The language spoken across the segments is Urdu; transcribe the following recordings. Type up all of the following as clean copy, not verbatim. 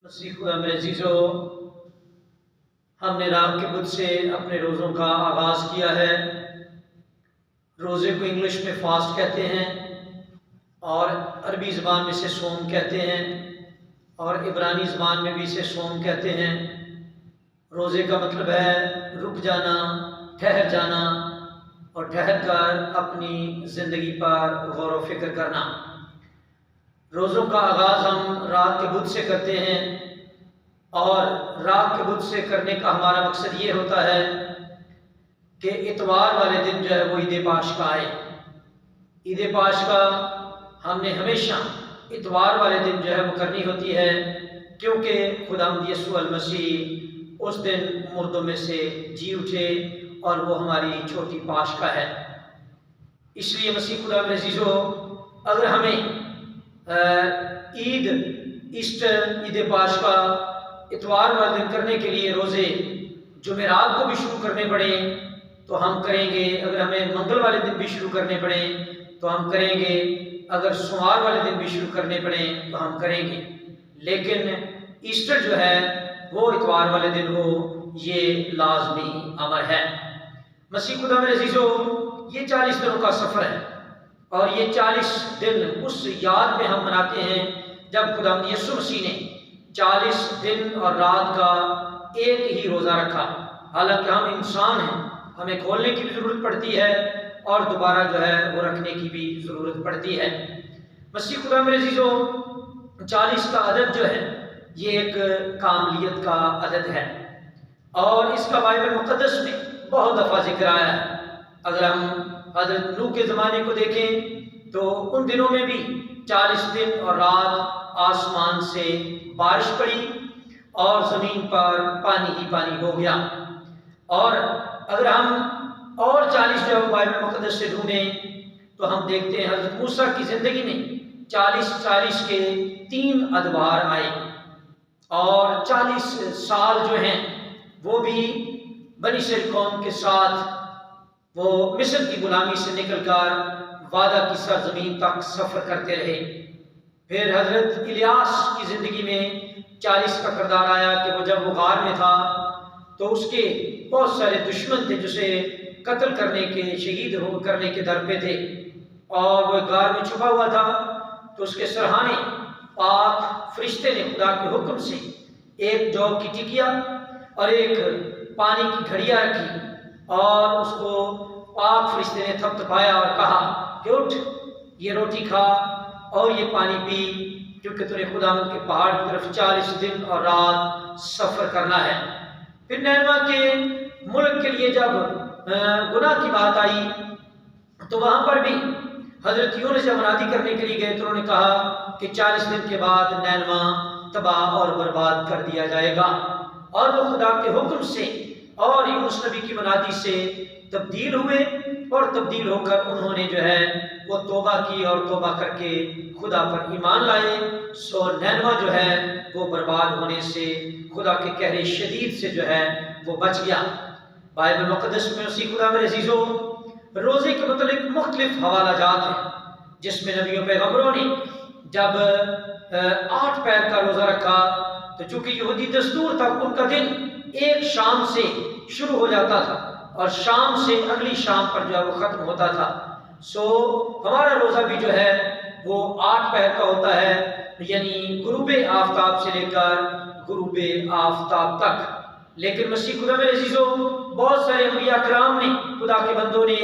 مسیح خدا میرے عزیزو، ہم نے رات کے بدھ سے اپنے روزوں کا آغاز کیا ہے۔ روزے کو انگلش میں فاسٹ کہتے ہیں اور عربی زبان میں اسے صوم کہتے ہیں اور عبرانی زبان میں بھی اسے صوم کہتے ہیں۔ روزے کا مطلب ہے رک جانا، ٹھہر جانا اور ٹھہر کر اپنی زندگی پر غور و فکر کرنا۔ روزوں کا آغاز ہم رات کے بدھ سے کرتے ہیں اور رات کے بدھ سے کرنے کا ہمارا مقصد یہ ہوتا ہے کہ اتوار والے دن جو ہے وہ عید پاشکا آئے۔ عید پاشکا ہم نے ہمیشہ اتوار والے دن جو ہے وہ کرنی ہوتی ہے، کیونکہ خداوند یسوع المسیح اس دن مردوں میں سے جی اٹھے اور وہ ہماری چھوٹی پاشکا ہے۔ اس لیے مسیح خدا میرے عزیزو، اگر ہمیں عید ایسٹر، عید پاشکا اتوار والے دن کرنے کے لیے روزے جمعرات کو بھی شروع کرنے پڑیں تو ہم کریں گے۔ اگر ہمیں منگل والے دن بھی شروع کرنے پڑیں تو ہم کریں گے۔ اگر سوموار والے دن بھی شروع کرنے پڑیں تو ہم کریں گے، لیکن ایسٹر جو ہے وہ اتوار والے دن ہو، یہ لازمی امر ہے۔ مسیح خدا میرے عزیزو، یہ 40 دنوں کا سفر ہے اور یہ 40 دن اس یاد میں ہم مناتے ہیں جب خداوند یسوع مسیح نے 40 دن اور رات کا ایک ہی روزہ رکھا۔ حالانکہ ہم انسان ہیں، ہمیں کھولنے کی بھی ضرورت پڑتی ہے اور دوبارہ جو ہے وہ رکھنے کی بھی ضرورت پڑتی ہے۔ مسیح خدا میرے عزیزو، 40 کا عدد جو ہے یہ ایک کاملیت کا عدد ہے اور اس کا بائبل مقدس میں بہت دفعہ ذکر آیا ہے۔ اگر ہم حضرت نوح کے زمانے کو دیکھیں تو ان دنوں میں بھی 40 دن اور رات آسمان سے بارش پڑی اور زمین پر پانی ہی پانی ہو گیا۔ اور اگر ہم اور 40 جو بائبل مقدس سے ڈھونڈیں تو ہم دیکھتے ہیں حضرت موسیٰ کی زندگی میں 40 کے 3 ادوار آئے اور 40 سال جو ہیں وہ بھی بنی اسرائیل قوم کے ساتھ وہ مصر کی غلامی سے نکل کر وعدہ کی سرزمین تک سفر کرتے رہے۔ پھر حضرت الیاس کی زندگی میں 40 کا کردار آیا کہ وہ جب وہ غار میں تھا تو اس کے بہت سارے دشمن تھے جسے قتل کرنے کے، شہید کرنے کے در پہ تھے اور وہ غار میں چھپا ہوا تھا۔ تو اس کے سرہانے پاک فرشتے نے خدا کے حکم سے ایک جو کی ٹکیا اور ایک پانی کی گھڑیا رکھی اور اس کو پاک فرشتے نے تھپتھپایا اور کہا کہ اٹھ، یہ روٹی کھا اور یہ پانی پی، کیونکہ تُو نے خداوند کے پہاڑ کی طرف 40 دن اور رات سفر کرنا ہے۔ پھر نینوا کے ملک کے لیے جب گناہ کی بات آئی تو وہاں پر بھی حضرت یونس جب منادی کرنے کے لیے گئے تو انہوں نے کہا کہ 40 دن کے بعد نینوا تباہ اور برباد کر دیا جائے گا، اور وہ خدا کے حکم سے اور یونس نبی کی منادی سے تبدیل ہوئے اور تبدیل ہو کر انہوں نے جو ہے وہ توبہ کی اور توبہ کر کے خدا پر ایمان لائے۔ سو نینوا جو ہے وہ برباد ہونے سے، خدا کے قہر شدید سے جو ہے وہ بچ گیا۔ بائبل مقدس میں اسی خدا میرے عزیزو روزے کے متعلق مختلف حوالہ جات ہیں، جس میں نبیوں پیغمبروں نے جب 8 پیر کا روزہ رکھا تو چونکہ یہودی دستور تھا ان کا دن ایک شام سے شروع ہو جاتا تھا اور شام سے اگلی شام پر جو ہے وہ ختم ہوتا تھا۔ سو ہمارا روزہ بھی جو ہے وہ 8 پہر کا ہوتا ہے، یعنی غروب آفتاب سے لے کر غروب آفتاب تک۔ لیکن مسیح خدا میرے عزیزو، بہت سارے انبیاء کرام نے، خدا کے بندوں نے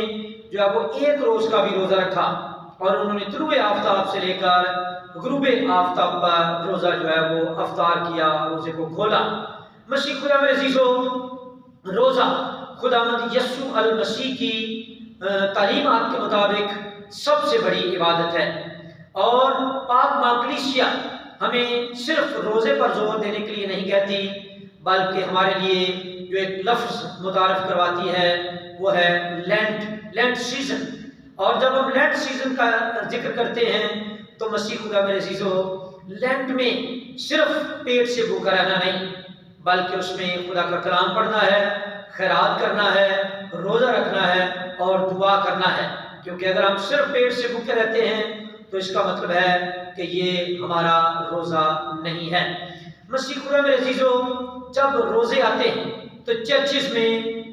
جو ہے وہ ایک روز کا بھی روزہ رکھا اور انہوں نے طلوع آفتاب سے لے کر غروب آفتاب پر روزہ جو ہے وہ افطار کیا، روزے کو کھولا۔ مسیح خدا میرے عزیزو، روزہ خداوند یسوع المسیح کی تعلیمات کے مطابق سب سے بڑی عبادت ہے اور پاک ماں کلیسیا ہمیں صرف روزے پر زور دینے کے لیے نہیں کہتی، بلکہ ہمارے لیے جو ایک لفظ متعارف کرواتی ہے وہ ہے لینٹ سیزن۔ اور جب ہم لینٹ سیزن کا ذکر کرتے ہیں تو مسیح خدا میرے عزیزو، لینٹ میں صرف پیٹ سے بھوکا رہنا نہیں، بلکہ اس میں خدا کا کلام پڑھنا ہے، خیرات کرنا ہے، روزہ رکھنا ہے اور دعا کرنا ہے۔ کیونکہ اگر ہم صرف پیٹ سے بھوکے رہتے ہیں تو اس کا مطلب ہے کہ یہ ہمارا روزہ نہیں ہے۔ مسیح خدا میرے عزیزو، جب روزے آتے ہیں تو چرچز میں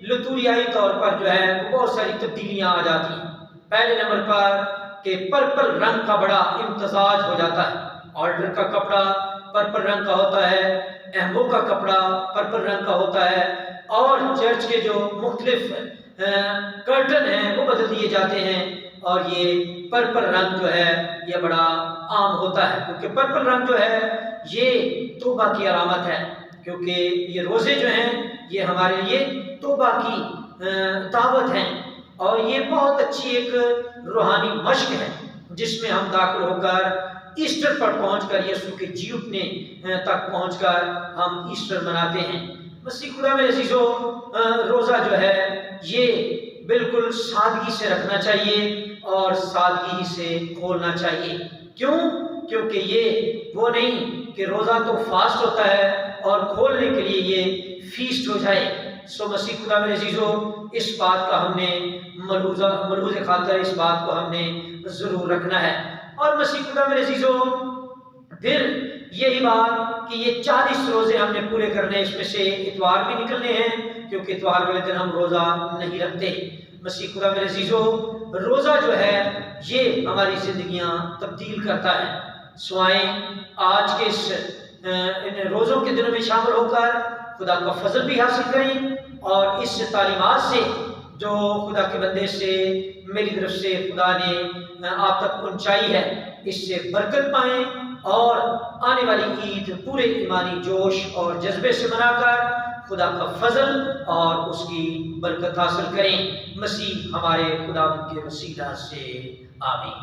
لطوریائی طور پر جو ہے وہ بہت ساری تبدیلیاں آ جاتی ہیں۔ پہلے نمبر پر کہ پرپل رنگ کا بڑا امتزاج ہو جاتا ہے۔ آلٹر کا کپڑا پرپل رنگ کا ہوتا ہے، اہموں کا کپڑا پرپل رنگ کا ہوتا ہے، اور چرچ کے جو مختلف کرٹن ہیں وہ بدل دیے جاتے ہیں، اور یہ پرپل رنگ جو ہے یہ بڑا عام ہوتا ہے، کیونکہ پرپل رنگ جو ہے یہ توبہ کی علامت ہے، کیونکہ یہ روزے جو ہیں یہ ہمارے لیے توبہ کی دعوت ہیں، اور یہ بہت اچھی ایک روحانی مشق ہے جس میں ہم داخل ہو کر ایسٹر پر پہنچ کر یسوع کے جی اٹھنے تک پہنچ کر ہم ایسٹر مناتے ہیں۔ مسیح خدا میرے عزیزو، روزہ جو ہے یہ بالکل سادگی سے رکھنا چاہیے اور سادگی ہی سے کھولنا چاہیے۔ کیوں؟ کیونکہ یہ وہ نہیں کہ روزہ تو فاسٹ ہوتا ہے اور کھولنے کے لیے یہ فیسٹ ہو جائے۔ سو مسیح خدا میرے عزیزو، اس بات کا ہم نے ملحوظ خاطر اس بات کو ہم نے ضرور رکھنا ہے۔ اور مسیح خدا میرے عزیزو، پھر یہی بات کہ یہ 40 روزے ہم نے پورے کرنے، اس میں سے اتوار بھی نکلنے ہیں، کیونکہ اتوار والے دن ہم روزہ نہیں رکھتے۔ مسیح خدا میرے عزیزو، روزہ جو ہے یہ ہماری زندگیاں تبدیل کرتا ہے۔ سوائیں آج کے اس روزوں کے دنوں میں شامل ہو کر خدا کا فضل بھی حاصل کریں، اور اس تعلیمات سے جو خدا کے بندے سے میری طرف سے خدا نے آپ تک پہنچائی ہے، اس سے برکت پائیں، اور آنے والی عید پورے ایمانی جوش اور جذبے سے منا کر خدا کا فضل اور اس کی برکت حاصل کریں۔ مسیح ہمارے خدا کے وسیلہ سے آمین۔